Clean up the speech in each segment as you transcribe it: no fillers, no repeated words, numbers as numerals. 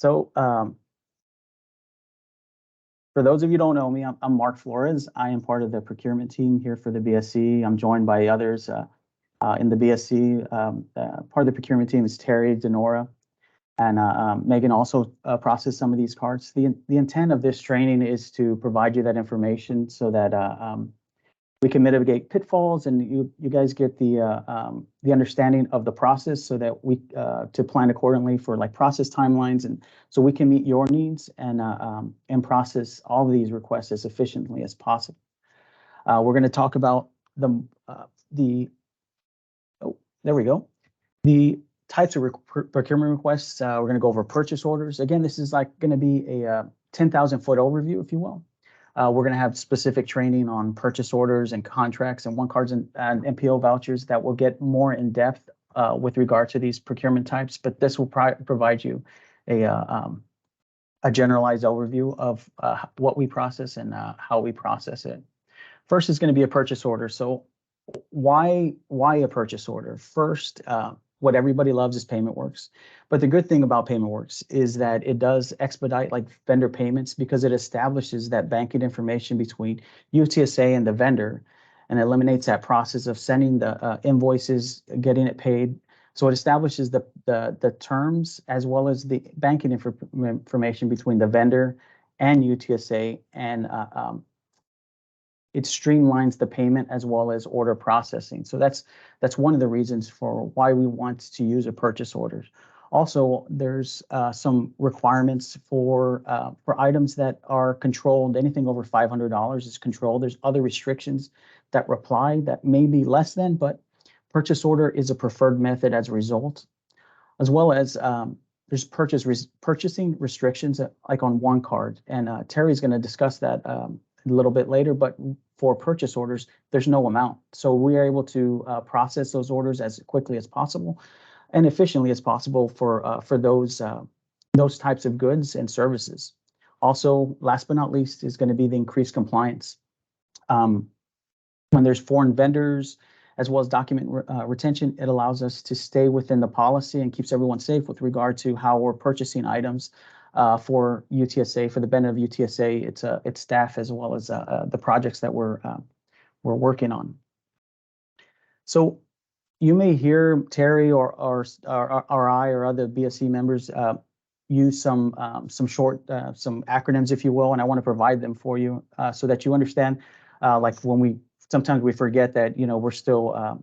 So for those of you who don't know me, I'm Mark Flores. I am part of the procurement team here for the BSC. I'm joined by others in the BSC. Part of the procurement team is Terry, Denora, and Megan also processed some of these cards. The intent of this training is to provide you that information so that we can mitigate pitfalls, and you guys get the understanding of the process, so that we to plan accordingly for like process timelines, and so we can meet your needs and process all of these requests as efficiently as possible. We're going to talk about the there we go. The types of procurement requests. We're going to go over purchase orders. Again, this is like going to be a 10,000-foot overview, if you will. We're going to have specific training on purchase orders and contracts and one cards and MPO vouchers that will get more in depth with regard to these procurement types. But this will provide you a generalized overview of what we process and how we process it. First is going to be a purchase order. So why a purchase order? First, what everybody loves is Payment Works. But the good thing about Payment Works is that it does expedite like vendor payments, because it establishes that banking information between UTSA and the vendor, and eliminates that process of sending the invoices, getting it paid. So it establishes the terms as well as the banking information between the vendor and UTSA, and it streamlines the payment as well as order processing. So that's one of the reasons for why we want to use a purchase order. Also, there's some requirements for items that are controlled. Anything over $500 is controlled. There's other restrictions that apply that may be less than, but purchase order is a preferred method as a result, as well as there's purchasing restrictions like on one card, and Terry's going to discuss that a little bit later. But for purchase orders, there's no amount, so we are able to process those orders as quickly as possible and efficiently as possible for those types of goods and services. Also, last but not least, is going to be the increased compliance. When there's foreign vendors as well as document retention, it allows us to stay within the policy and keeps everyone safe with regard to how we're purchasing items for UTSA, for the benefit of UTSA, its staff, as well as the projects that we're working on. So you may hear Terry or I or other BSC members use some short some acronyms, if you will, and I want to provide them for you so that you understand. Like when sometimes we forget that we're still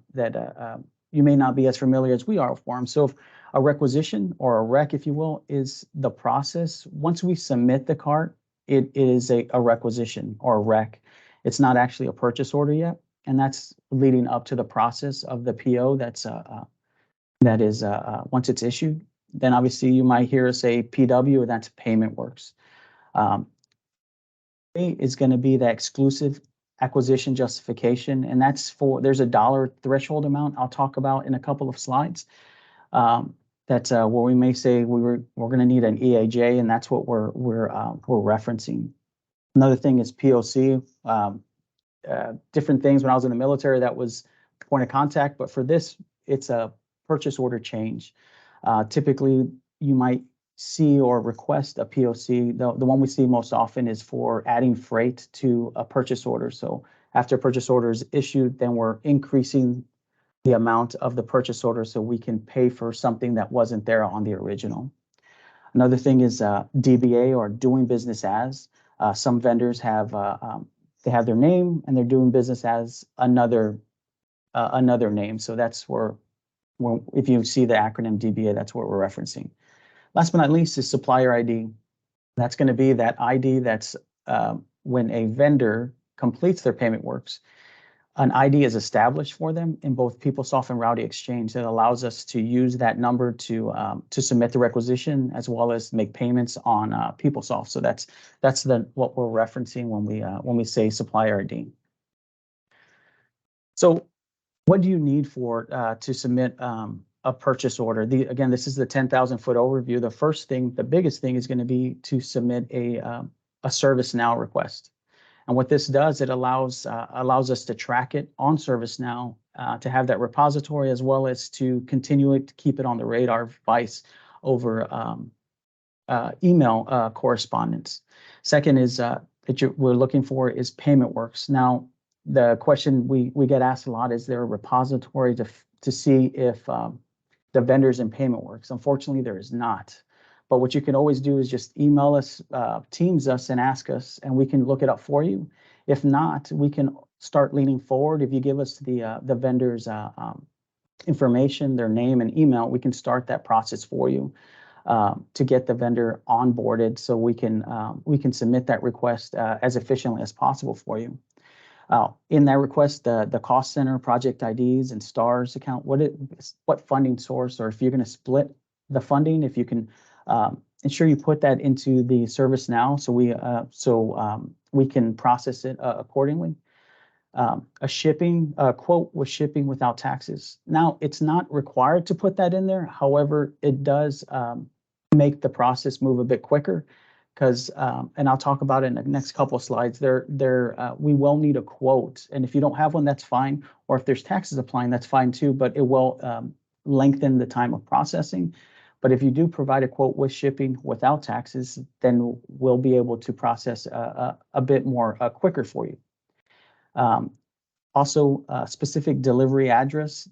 you may not be as familiar as we are with them. So a requisition, or a rec, if you will, is the process. Once we submit the cart, it is a requisition or a rec. It's not actually a purchase order yet, and that's leading up to the process of the PO. That is once it's issued. Then obviously you might hear us say PW, and that's Payment Works. Is going to be the exclusive acquisition justification, and there's a dollar threshold amount I'll talk about in a couple of slides. That's where we may say we're going to need an EAJ, and that's what we're referencing. Another thing is POC. Different things when I was in the military, that was point of contact, but for this, it's a purchase order change. Typically, you might see or request a POC. The one we see most often is for adding freight to a purchase order. So after a purchase order is issued, then we're increasing the amount of the purchase order so we can pay for something that wasn't there on the original. Another thing is DBA, or doing business as. Some vendors have they have their name and they're doing business as another name. So that's where if you see the acronym DBA, that's what we're referencing. Last but not least is supplier ID. That's going to be that ID that's when a vendor completes their Payment Works, an ID is established for them in both PeopleSoft and Rowdy Exchange that allows us to use that number to submit the requisition as well as make payments on PeopleSoft. So that's what we're referencing when we say supplier ID. So what do you need to submit a purchase order? Again, this is the 10,000-foot overview. The biggest thing is going to be to submit a ServiceNow request. And what this does, it allows us to track it on ServiceNow, to have that repository, as well as to continue it, to keep it on the radar vice over email correspondence. Second is we're looking for is payment works. Now, the question we get asked a lot is there a repository to see if the vendors in payment works? Unfortunately, there is not. But what you can always do is just email us, Teams us, and ask us, and we can look it up for you. If not, we can start leaning forward. If you give us the vendor's information, their name and email, we can start that process for you to get the vendor onboarded, so we can submit that request as efficiently as possible for you. In that request, the cost center, project IDs, and stars account, what funding source, or if you're going to split the funding, if you can ensure you put that into the ServiceNow, so we can process it accordingly. A quote with shipping without taxes. Now, it's not required to put that in there. However, it does make the process move a bit quicker, because, and I'll talk about it in the next couple of slides, we will need a quote. And if you don't have one, that's fine. Or if there's taxes applying, that's fine too, but it will lengthen the time of processing. But if you do provide a quote with shipping without taxes, then we'll be able to process a bit more quicker for you. Also, specific delivery address.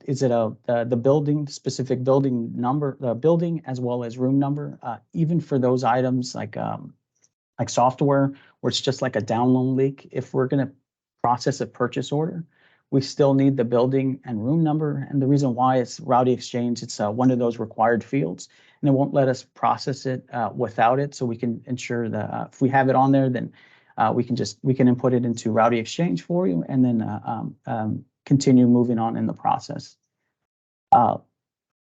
Is it the building, specific building number, the building as well as room number? Even for those items like software, where it's just like a download link, if we're going to process a purchase order, we still need the building and room number. And the reason why is Routing Exchange, it's one of those required fields, and it won't let us process it without it. So we can ensure that if we have it on there, then we can input it into Routing Exchange for you, and then continue moving on in the process.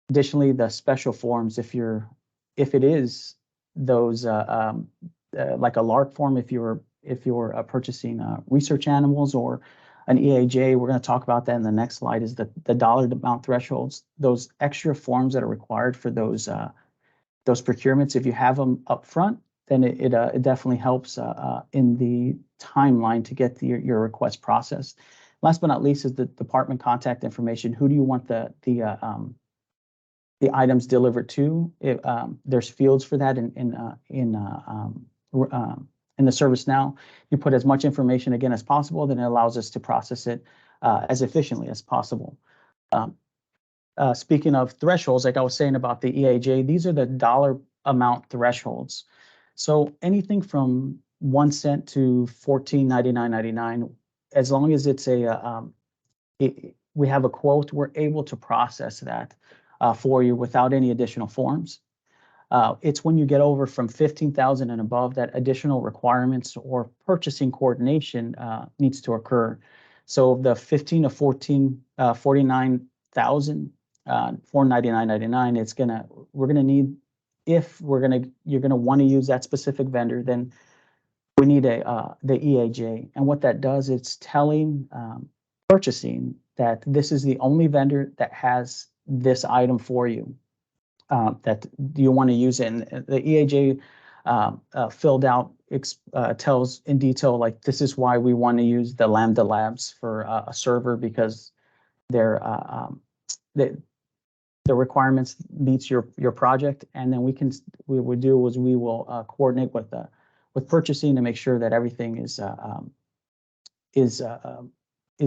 Additionally, the special forms, if it is those like a LARC form, if you're purchasing research animals or an EAJ, we're going to talk about that in the next slide, is the dollar amount thresholds, those extra forms that are required for those procurements. If you have them up front, then it definitely helps in the timeline to get your request processed. Last but not least is the department contact information. Who do you want the items delivered to? There's fields for that in the ServiceNow. You put as much information again as possible, then it allows us to process it as efficiently as possible. Speaking of thresholds, like I was saying about the EAJ, these are the dollar amount thresholds. So anything from 1 cent to $14.99.99, as long as it's we have a quote, we're able to process that for you without any additional forms. It's when you get over from 15,000 and above that additional requirements or purchasing coordination needs to occur. So the 15 to 49,000, $499.99, we're gonna need, if you're gonna want to use that specific vendor, then we need the EAJ. And what that does, it's telling purchasing that this is the only vendor that has this item for you, that you want to use it. And the EAJ filled out tells in detail, like, this is why we want to use the Lambda Labs for a server, because the requirements meets your project. And then we will coordinate with purchasing to make sure that everything is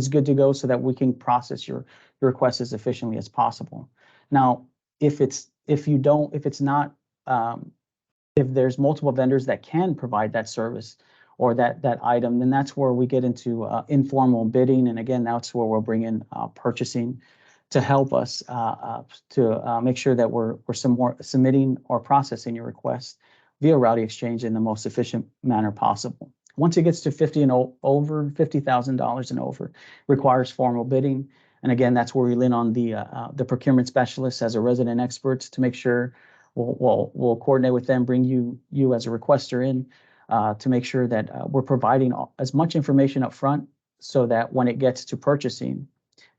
good to go, so that we can process your request as efficiently as possible. Now, if there's multiple vendors that can provide that service or that item, then that's where we get into informal bidding. And again, that's where we'll bring in purchasing to help us to make sure that we're submitting or processing your request via Routing Exchange in the most efficient manner possible. Once it gets to $50,000 and over, requires formal bidding. And again, that's where we lean on the procurement specialist as a resident expert to make sure we'll coordinate with them, bring you as a requester in to make sure that we're providing as much information up front, so that when it gets to purchasing,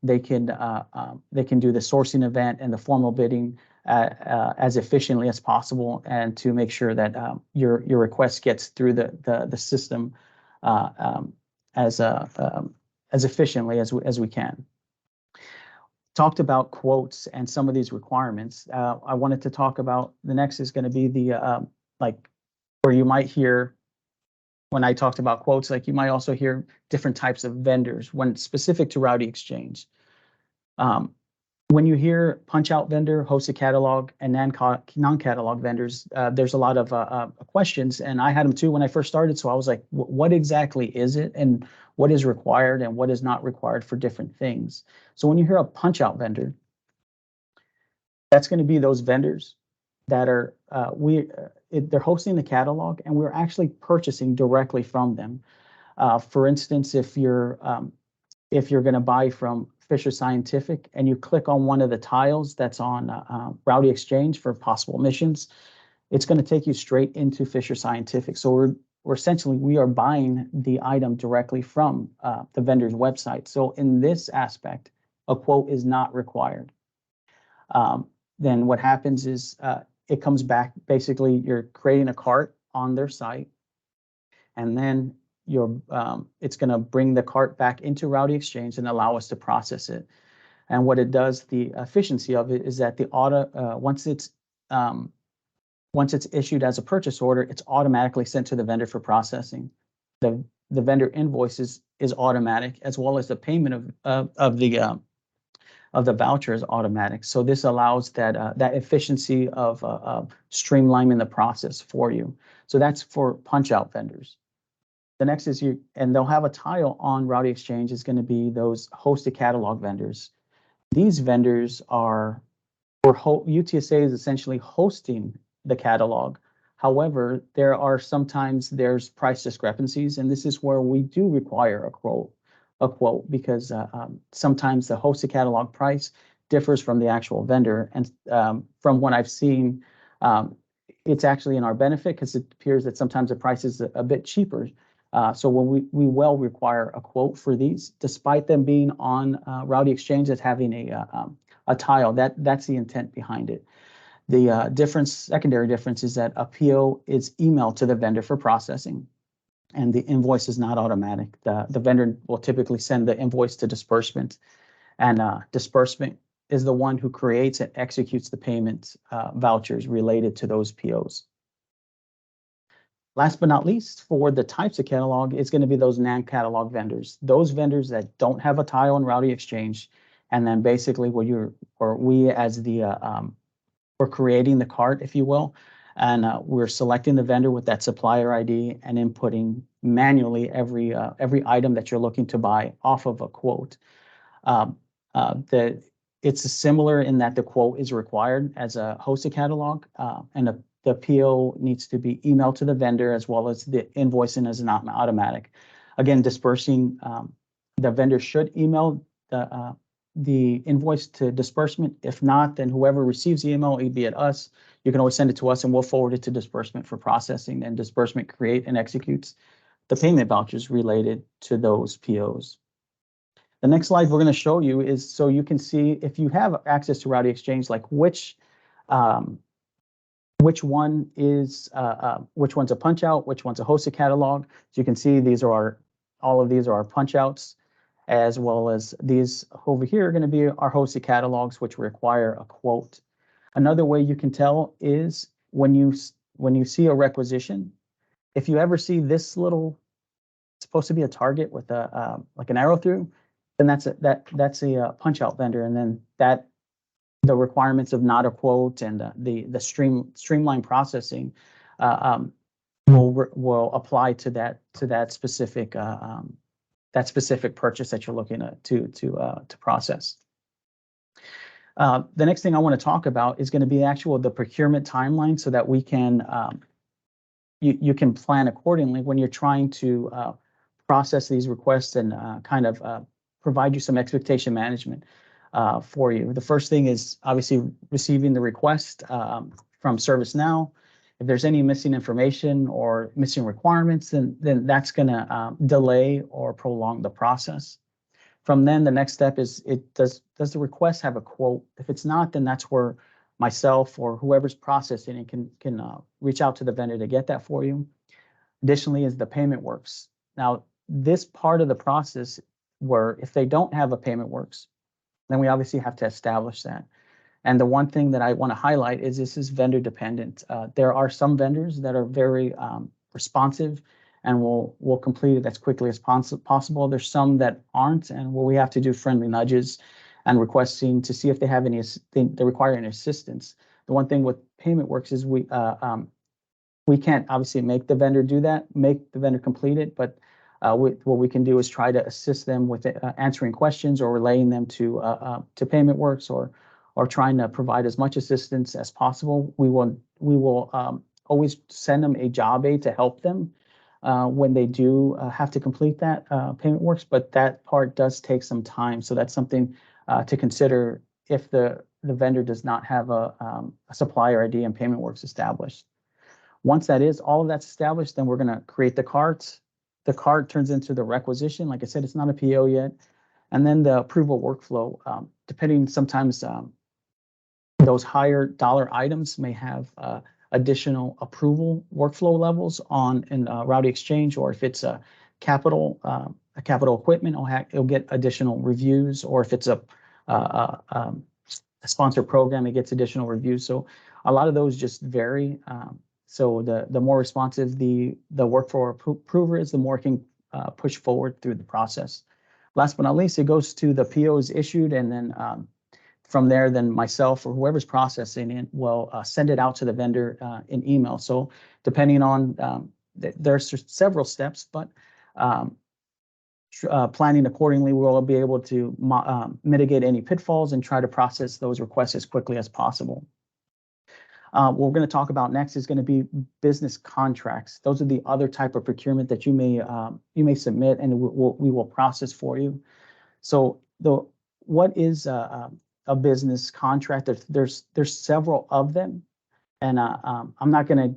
they can do the sourcing event and the formal bidding as efficiently as possible, and to make sure that your request gets through the system as efficiently as we can. talked about quotes and some of these requirements. I wanted to talk about the next is going to be the like where you might hear when I talked about quotes, like you might also hear different types of vendors when specific to Rowdy Exchange. When you hear punch-out vendor, hosted catalog, and non-catalog vendors, there's a lot of questions, and I had them too when I first started. So I was like, what exactly is it, and what is required, and what is not required for different things? So when you hear a punch-out vendor, that's going to be those vendors that are they're hosting the catalog, and we're actually purchasing directly from them. For instance, if you're going to buy from Fisher Scientific and you click on one of the tiles that's on Rowdy Exchange for possible missions, it's going to take you straight into Fisher Scientific. So we're essentially, we are buying the item directly from the vendor's website. So in this aspect, a quote is not required. Then what happens is it comes back, basically you're creating a cart on their site, and then it's going to bring the cart back into Rowdy Exchange and allow us to process it. And what it does, the efficiency of it is that the once it's issued as a purchase order, it's automatically sent to the vendor for processing. The vendor invoices is automatic, as well as the payment of the voucher is automatic. So this allows that efficiency of streamlining the process for you. So that's for punch out vendors. The next is and they'll have a tile on Rowdy Exchange is going to be those hosted catalog vendors. These vendors UTSA is essentially hosting the catalog. However, there's price discrepancies, and this is where we do require a quote because sometimes the hosted catalog price differs from the actual vendor. And from what I've seen, it's actually in our benefit because it appears that sometimes the price is a bit cheaper. So when we will require a quote for these, despite them being on Rowdy Exchange as having a tile, that's the intent behind it. The secondary difference is that a PO is emailed to the vendor for processing, and the invoice is not automatic. The vendor will typically send the invoice to disbursement, and disbursement is the one who creates and executes the payment vouchers related to those POs. Last but not least, for the types of catalog, it's going to be those non-catalog vendors, those vendors that don't have a tile in Rowdy Exchange, and then basically we're creating the cart, if you will, and we're selecting the vendor with that supplier ID and inputting manually every item that you're looking to buy off of a quote. It's similar in that the quote is required as a hosted catalog, and the PO needs to be emailed to the vendor, as well as the invoicing is not automatic. Again, dispersing, the vendor should email the invoice to disbursement. If not, then whoever receives the email, be it us, you can always send it to us and we'll forward it to disbursement for processing, and disbursement create and executes the payment vouchers related to those POs. The next slide we're going to show you is so you can see if you have access to Rowdy Exchange, like which one's a punch out, which one's a hosted catalog. So you can see all of these are our punch outs, as well as these over here are going to be our hosted catalogs, which require a quote. Another way you can tell is when you see a requisition, if you ever see this little, it's supposed to be a target with like an arrow through, then that's a punch out vendor, and then the requirements of not a quote and the streamlined processing will apply to that specific purchase that you're looking to process. The next thing I want to talk about is going to be the procurement timeline, so that we can you can plan accordingly when you're trying to process these requests and kind of provide you some expectation management for you. The first thing is obviously receiving the request from ServiceNow. If there's any missing information or missing requirements, then that's going to delay or prolong the process. From then, the next step is does the request have a quote? If it's not, then that's where myself or whoever's processing it can reach out to the vendor to get that for you. Additionally, is the payment works. Now, this part of the process where if they don't have a payment works, then we obviously have to establish that. And the one thing that I want to highlight is this is vendor dependent. There are some vendors that are very responsive and will complete it as quickly as possible. There's some that aren't, and where we have to do friendly nudges and requesting to see if they have they require any assistance. The one thing with PaymentWorks is we can't obviously make the vendor do that, make the vendor complete it, but what we can do is try to assist them with answering questions or relaying them to PaymentWorks or trying to provide as much assistance as possible. We will always send them a job aid to help them when they do have to complete that PaymentWorks, but that part does take some time. So that's something to consider if the vendor does not have a supplier ID and PaymentWorks established. Once all of that's established, then we're going to create the carts. The cart turns into the requisition. Like I said, it's not a PO yet. And then the approval workflow, depending sometimes those higher dollar items may have additional approval workflow levels in Rowdy Exchange, or if it's a capital equipment, it'll get additional reviews, or if it's a sponsored program, it gets additional reviews. So a lot of those just vary. So the more responsive the workflow approver is, the more it can push forward through the process. Last but not least, it goes to the POs issued, and then from there, then myself or whoever's processing it will send it out to the vendor in email. So depending on, there's several steps, but planning accordingly, we'll be able to mitigate any pitfalls and try to process those requests as quickly as possible. What we're going to talk about next is going to be business contracts. Those are the other type of procurement that you may submit, and we will process for you. So what is a business contract? There's several of them, and I'm not going to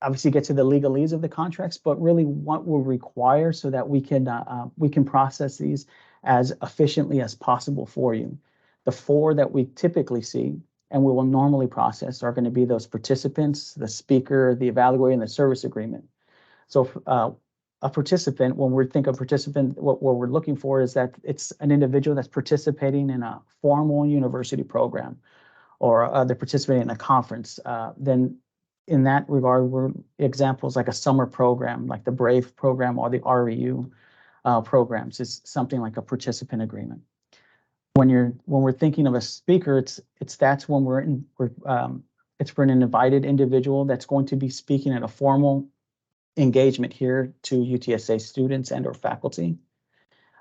obviously get to the legalese of the contracts, but really what we'll require so that we can process these as efficiently as possible for you. The 4 that we typically see and we will normally process are going to be those participants, the speaker, the evaluator, and the service agreement. So a participant, when we think of participant, what we're looking for is that it's an individual that's participating in a formal university program, or they're participating in a conference. Then in that regard, we're examples like a summer program, like the BRAVE program or the REU programs. It's something like a participant agreement. When we're thinking of a speaker, it's for an invited individual that's going to be speaking at a formal engagement here to UTSA students and or faculty.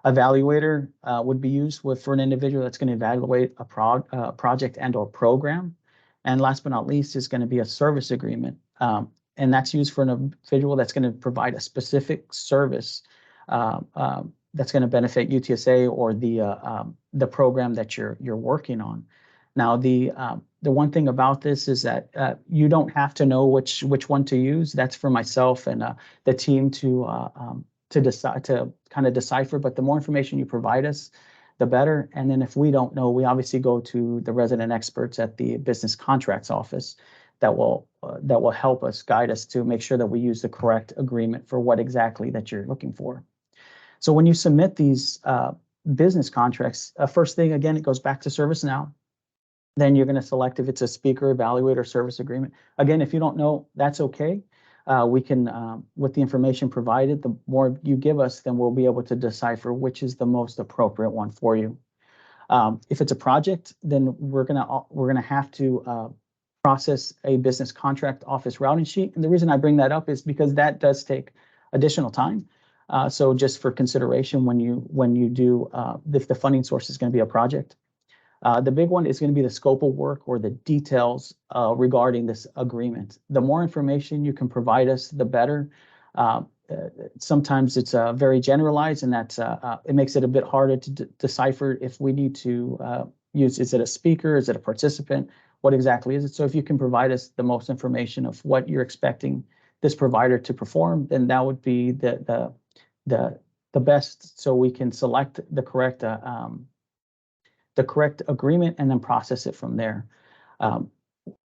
Evaluator would be used for an individual that's going to evaluate a project and or program. And last but not least is going to be a service agreement. And that's used for an individual that's going to provide a specific service that's going to benefit UTSA or the program that you're working on. Now, the one thing about this is that you don't have to know which one to use. That's for myself and the team to decide, to kind of decipher. But the more information you provide us, the better. And then if we don't know, we obviously go to the resident experts at the business contracts office that will help us, guide us to make sure that we use the correct agreement for what exactly that you're looking for. So when you submit these business contracts, first thing, again, it goes back to ServiceNow. Then you're going to select if it's a speaker, evaluator, service agreement. Again, if you don't know, that's okay. We can, with the information provided, the more you give us, then we'll be able to decipher which is the most appropriate one for you. If it's a project, then we're gonna have to process a business contract office routing sheet. And the reason I bring that up is because that does take additional time. So just for consideration when you do, if the funding source is going to be a project. The big one is going to be the scope of work or the details regarding this agreement. The more information you can provide us, the better. Sometimes it's very generalized, and that's it makes it a bit harder to decipher if we need to use, is it a speaker, is it a participant, what exactly is it? So if you can provide us the most information of what you're expecting this provider to perform, then that would be the best, so we can select the correct agreement and then process it from there.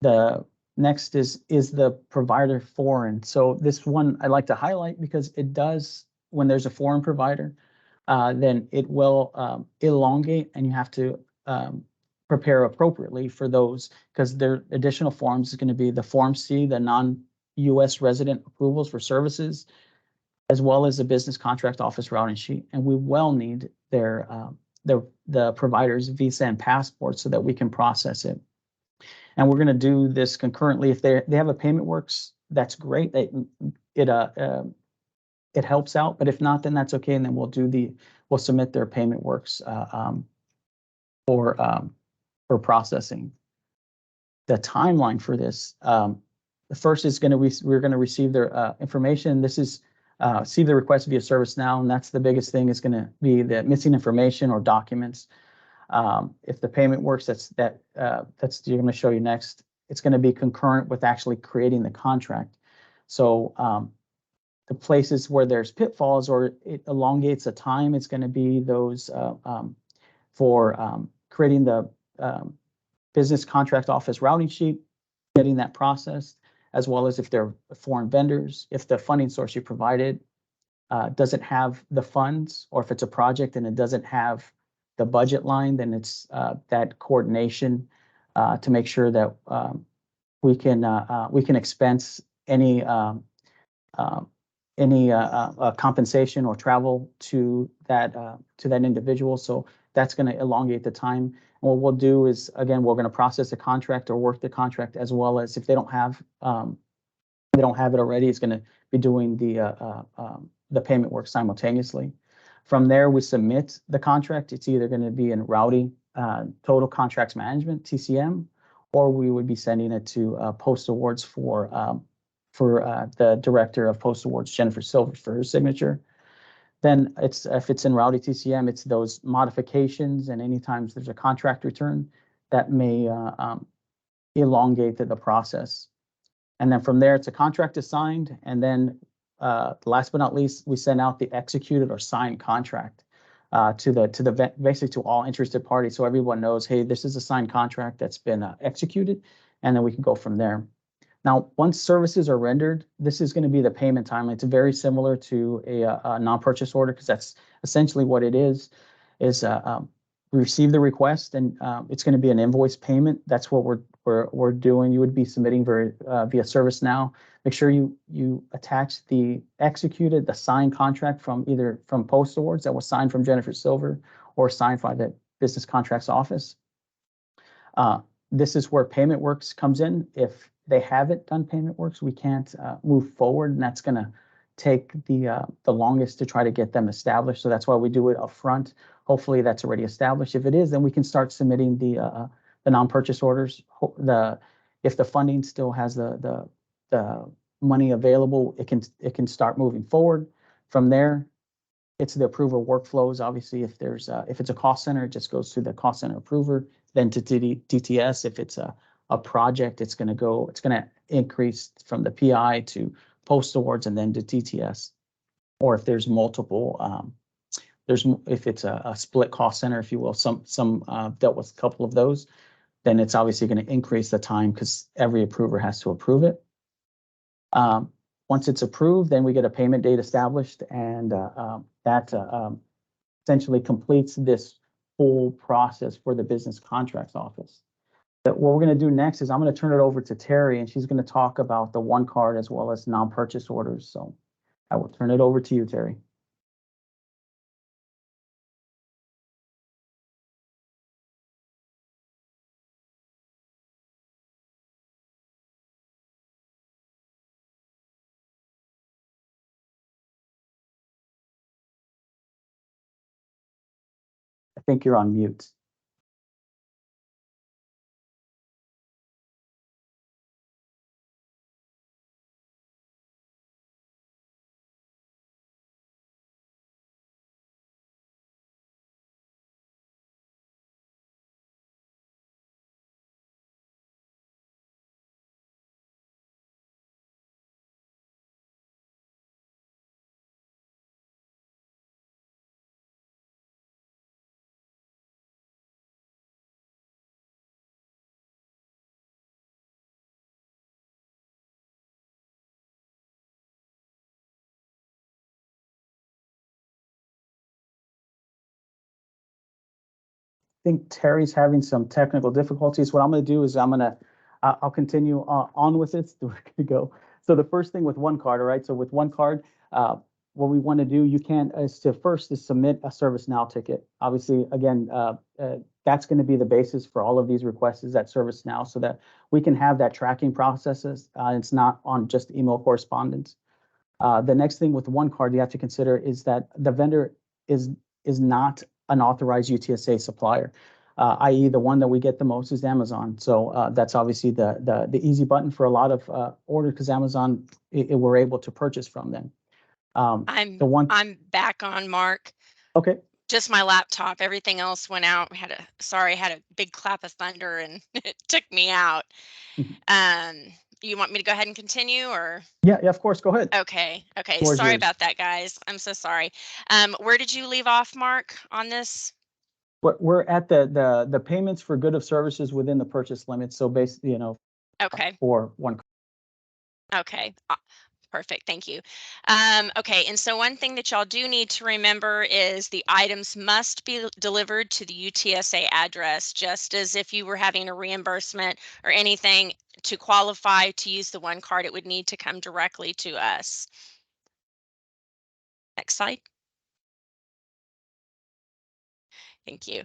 The next is the provider foreign. So this one I like to highlight because it does, when there's a foreign provider, then it will elongate, and you have to prepare appropriately for those, because their additional forms is going to be the Form C, the non-US resident approvals for services, as well as the business contract office routing sheet. And we will need the provider's visa and passport so that we can process it. And we're going to do this concurrently. If they have a payment works, that's great. It helps out, but if not, then that's okay. And then we'll submit their payment works for processing. The timeline for this, the first is we're going to receive their information. This is receive the request via ServiceNow, and that's the biggest thing, is going to be the missing information or documents. If the payment works, that's you're going to show you next. It's going to be concurrent with actually creating the contract. So the places where there's pitfalls or it elongates the time, it's going to be those for creating the business contract office routing sheet, getting that processed, as well as if they're foreign vendors, if the funding source you provided doesn't have the funds, or if it's a project and it doesn't have the budget line, then it's that coordination to make sure that we can expense any compensation or travel to that individual. So that's going to elongate the time. And what we'll do is, again, we're going to process the contract or work the contract, as well as if they don't have it already, it's going to be doing the payment work simultaneously. From there, we submit the contract. It's either going to be in routing, Total Contracts Management, TCM, or we would be sending it to Post Awards for the Director of Post Awards, Jennifer Silver, for her signature. Then if it's in routing TCM, it's those modifications, and any times there's a contract return that may elongate the process. And then from there, it's a contract is signed, and then last but not least, we send out the executed or signed contract basically to all interested parties, so everyone knows, hey, this is a signed contract that's been executed, and then we can go from there. Now, once services are rendered, this is going to be the payment time. It's very similar to a non-purchase order, because that's essentially what it is we receive the request, and it's going to be an invoice payment. That's what we're doing. You would be submitting via ServiceNow. Make sure you attach the executed, the signed contract from Post Awards that was signed from Jennifer Silver or signed by the Business Contracts Office. This is where Payment Works comes in. If they haven't done Payment Works, we can't move forward, and that's going to take the longest to try to get them established. So that's why we do it up front. Hopefully that's already established. If it is, then we can start submitting the non-purchase orders. If the funding still has the money available, it can start moving forward. From there, it's the approval workflows. Obviously, if it's a cost center, it just goes to the cost center approver, then to DTS. If it's a project, it's going to increase from the PI to Post Awards and then to DTS. Or if there's multiple, if it's a split cost center, if you will, some dealt with a couple of those, then it's obviously going to increase the time, because every approver has to approve it. Once it's approved, then we get a payment date established, and that essentially completes this whole process for the Business Contracts Office. But what we're going to do next is I'm going to turn it over to Terry, and she's going to talk about the one card as well as non-purchase orders. So I will turn it over to you, Terry. I think you're on mute. think Terry's having some technical difficulties. What I'm going to do is I'll continue on with it. We're going to go. So the first thing with one card, all right? So with one card, what we want to do, you can is to first is submit a ServiceNow ticket. Obviously, again, that's going to be the basis for all of these requests is that ServiceNow, so that we can have that tracking processes. It's not on just email correspondence. The next thing with one card you have to consider is that the vendor is not an authorized UTSA supplier, i.e. the one that we get the most is Amazon. So that's obviously the easy button for a lot of orders because Amazon, we're able to purchase from them. I'm back on, Mark. Okay. Just my laptop. Everything else went out. Had a big clap of thunder and it took me out. You want me to go ahead and continue or? Yeah, of course. Go ahead. Okay. Sorry about that, guys. I'm so sorry. Where did you leave off, Mark, on this? We're at the payments for good of services within the purchase limit. So basically, okay. For one. Okay. Perfect. Thank you. Okay. And so one thing that y'all do need to remember is the items must be delivered to the UTSA address, just as if you were having a reimbursement or anything to qualify to use the one card, it would need to come directly to us. Next slide. Thank you.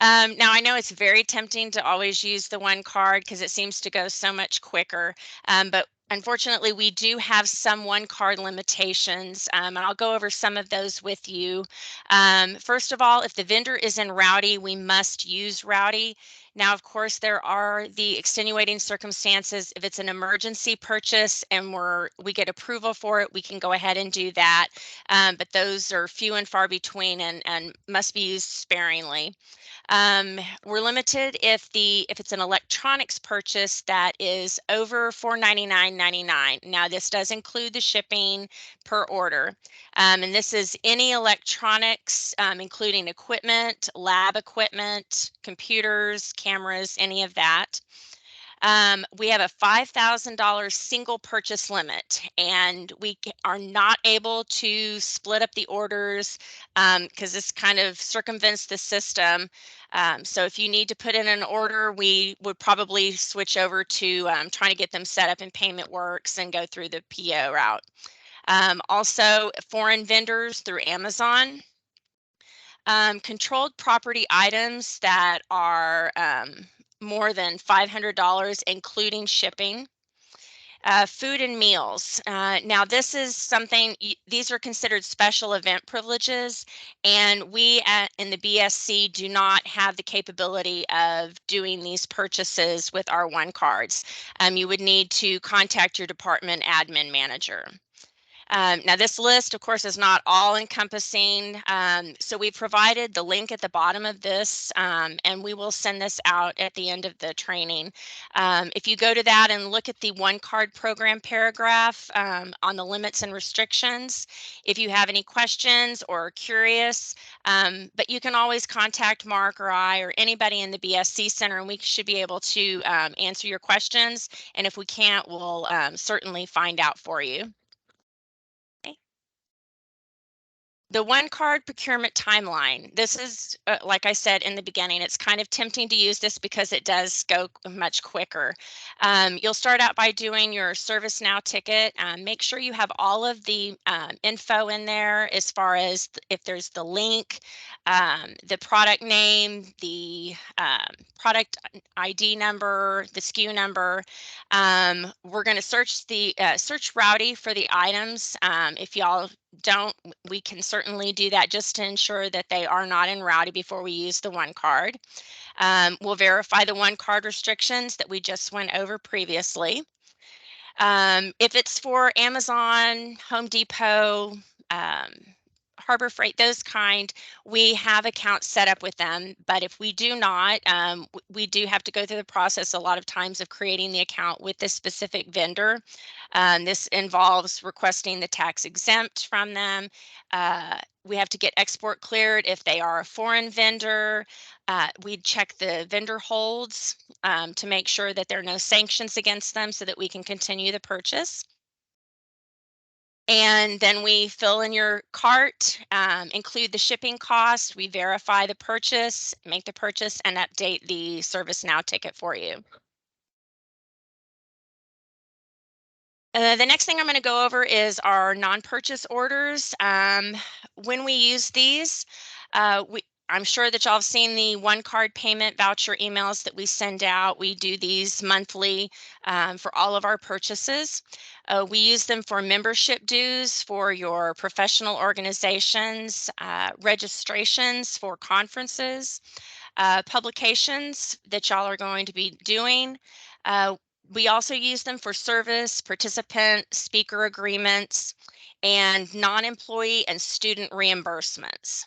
Now, I know it's very tempting to always use the one card because it seems to go so much quicker, but unfortunately, we do have some one card limitations, and I'll go over some of those with you. First of all, if the vendor is in Rowdy, we must use Rowdy. Now, of course, there are the extenuating circumstances. If it's an emergency purchase and we get approval for it, we can go ahead and do that. But those are few and far between and must be used sparingly. We're limited if it's an electronics purchase that is over $499.99. Now this does include the shipping per order, and this is any electronics, including equipment, lab equipment, computers, cameras, any of that. We have a $5,000 single purchase limit, and we are not able to split up the orders because this kind of circumvents the system. So if you need to put in an order, we would probably switch over to trying to get them set up in Payment Works and go through the PO route. Also, foreign vendors through Amazon. Controlled property items that are more than $500, including shipping. Food and meals. Now, this is something, these are considered special event privileges, and we in the BSC do not have the capability of doing these purchases with our one cards. You would need to contact your department admin manager. Now this list, of course, is not all encompassing. So we provided the link at the bottom of this, and we will send this out at the end of the training. If you go to that and look at the one card program paragraph on the limits and restrictions, if you have any questions or are curious, but you can always contact Mark or I or anybody in the BSC Center, and we should be able to answer your questions. And if we can't, we'll certainly find out for you. The one card procurement timeline. This is, like I said in the beginning, it's kind of tempting to use this because it does go much quicker. You'll start out by doing your ServiceNow ticket. Make sure you have all of the info in there as far as if there's the link, the product name, the product ID number, the SKU number. We're going to search search Rowdy for the items. If y'all don't, we can certainly do that just to ensure that they are not in Rowdy before we use the one card. We'll verify the one card restrictions that we just went over previously. If it's for Amazon, Home Depot, Harbor Freight, those kind, we have accounts set up with them. But if we do not, we do have to go through the process a lot of times of creating the account with this specific vendor. This involves requesting the tax exempt from them. We have to get export cleared if they are a foreign vendor. We check the vendor holds to make sure that there are no sanctions against them so that we can continue the purchase. And then we fill in your cart, include the shipping cost, we verify the purchase, make the purchase, and update the ServiceNow ticket for you. The next thing I'm going to go over is our non-purchase orders. When we use these, I'm sure that y'all have seen the one card payment voucher emails that we send out. We do these monthly for all of our purchases. We use them for membership dues for your professional organizations, registrations for conferences, publications that y'all are going to be doing. We also use them for service, participant, speaker agreements, and non-employee and student reimbursements.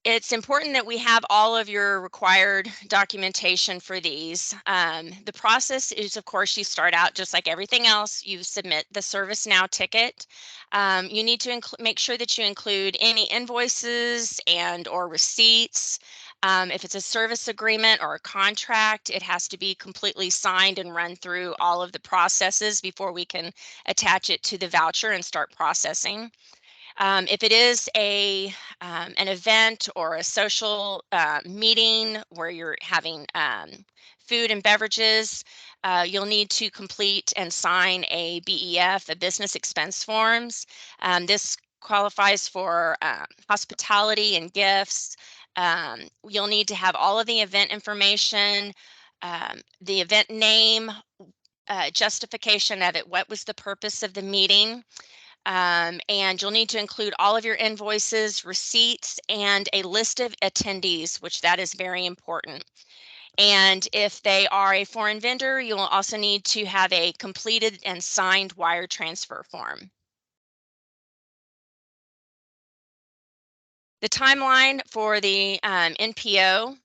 It's important that we have all of your required documentation for these. The process is, of course, you start out just like everything else. You submit the ServiceNow ticket. You need to make sure that you include any invoices and or receipts. If it's a service agreement or a contract, it has to be completely signed and run through all of the processes before we can attach it to the voucher and start processing. If it is an event or a social meeting where you're having food and beverages, you'll need to complete and sign a BEF, a business expense forms. This qualifies for hospitality and gifts. You'll need to have all of the event information, the event name, justification of it, what was the purpose of the meeting, and you'll need to include all of your invoices, receipts, and a list of attendees, which that is very important. And if they are a foreign vendor, you will also need to have a completed and signed wire transfer form. The timeline for the NPO,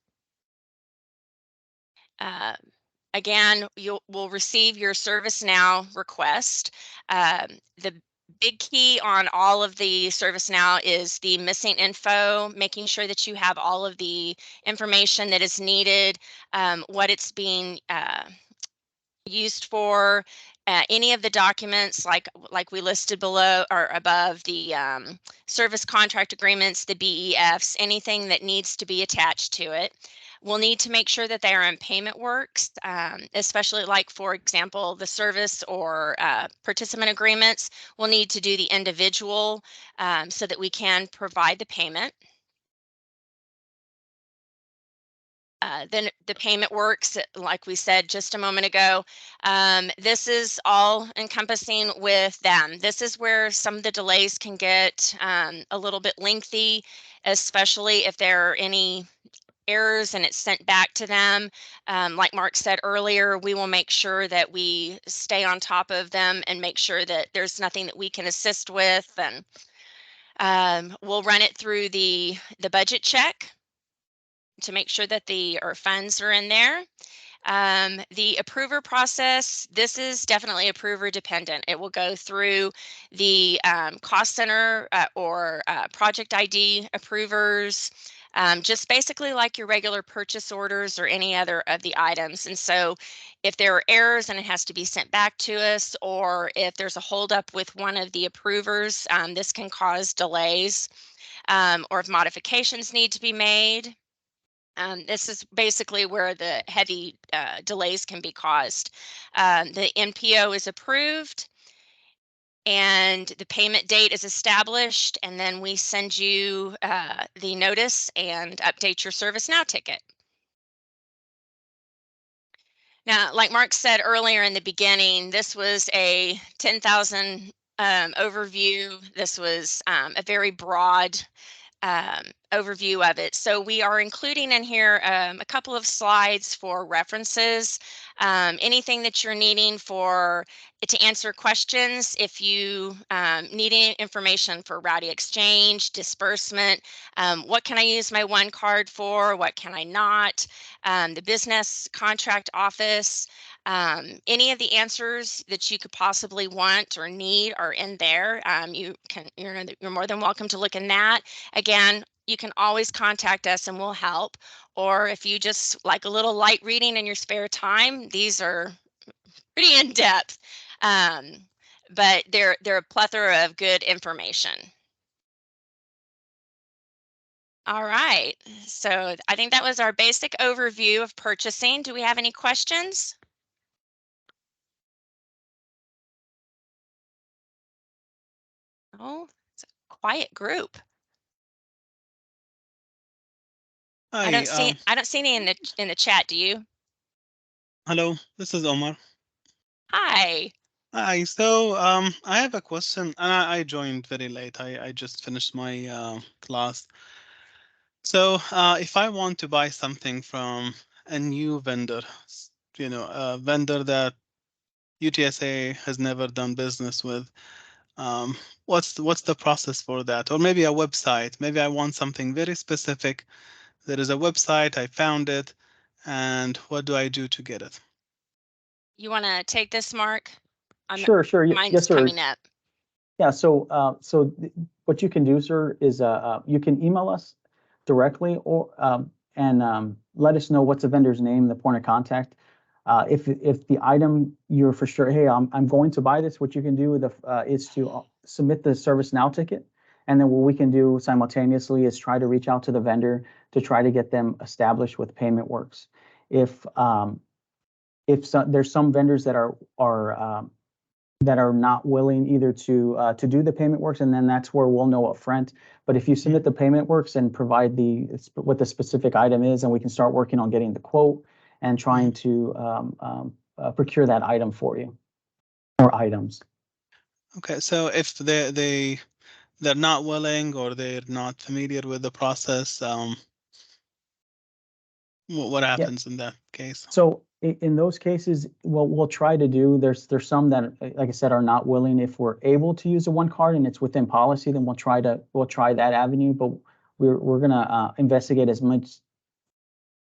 again, will receive your ServiceNow request. The big key on all of the ServiceNow is the missing info, making sure that you have all of the information that is needed, what it's being used for, any of the documents like we listed below or above, the service contract agreements, the BEFs, anything that needs to be attached to it. We'll need to make sure that they are in payment works, especially like, for example, the service or participant agreements. We'll need to do the individual so that we can provide the payment. Then the payment works, like we said just a moment ago. This is all encompassing with them. This is where some of the delays can get a little bit lengthy, especially if there are any errors and it's sent back to them. Like Mark said earlier, we will make sure that we stay on top of them and make sure that there's nothing that we can assist with. And we'll run it through the budget check to make sure that our funds are in there. The approver process, this is definitely approver dependent. It will go through the cost center or project ID approvers, just basically like your regular purchase orders or any other of the items. And so if there are errors and it has to be sent back to us, or if there's a holdup with one of the approvers, this can cause delays, or if modifications need to be made. This is basically where the heavy delays can be caused. The NPO is approved and the payment date is established, and then we send you the notice and update your ServiceNow ticket. Now, like Mark said earlier in the beginning, this was a 10,000 overview. This was a very broad overview of it. So we are including in here a couple of slides for references, anything that you're needing to answer questions. If you need any information for Rowdy Exchange, disbursement, what can I use my one card for, what can I not, the business contract office, any of the answers that you could possibly want or need are in there. You're more than welcome to look in that. Again, you can always contact us and we'll help. Or if you just like a little light reading in your spare time, these are pretty in depth, but they're a plethora of good information. All right, so I think that was our basic overview of purchasing. Do we have any questions? Oh, it's a quiet group. I Hi, don't see any in the chat, do you? hello, this is Omar. Hi. Hi, so I have a question, and I joined very late. I just finished my class. So if I want to buy something from a new vendor, a vendor that UTSA has never done business with, um, what's the process for that? Or maybe a website. Maybe I want something very specific. There is a website, I found it, and what do I do to get it? You want to take this, Mark? Sure, sure. Mine's Yes, sir. coming up. Yeah, what you can do, sir, is you can email us directly or and let us know what's the vendor's name, the point of contact. If the item you're for sure, hey, I'm going to buy this, what you can do is to submit the ServiceNow ticket, and then what we can do simultaneously is try to reach out to the vendor to try to get them established with Payment Works. If there's some vendors that are not willing either to do the Payment Works, and then that's where we'll know upfront. But if you submit the Payment Works and provide what the specific item is, and we can start working on getting the quote and trying to procure that item for you or items. Okay, so if they're not willing or they're not familiar with the process, what Yeah. happens in that case? So in those cases, what we'll try to do, there's some that, like I said, are not willing. If we're able to use a one card and it's within policy, then we'll try that avenue. But we're gonna investigate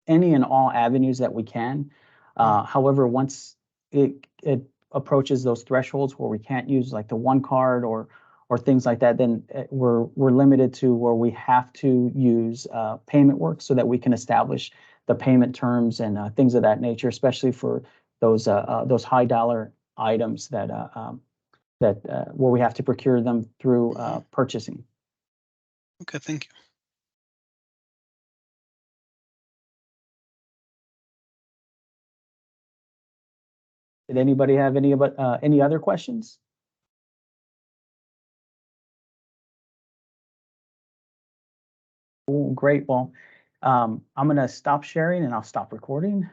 any and all avenues that we can. However, once it approaches those thresholds where we can't use like the one card or things like that, then we're limited to where we have to use Payment Works so that we can establish the payment terms and things of that nature, especially for those high dollar items that where we have to procure them through purchasing. Okay, thank you. Did anybody have any other questions? Oh, great. Well, I'm going to stop sharing and I'll stop recording.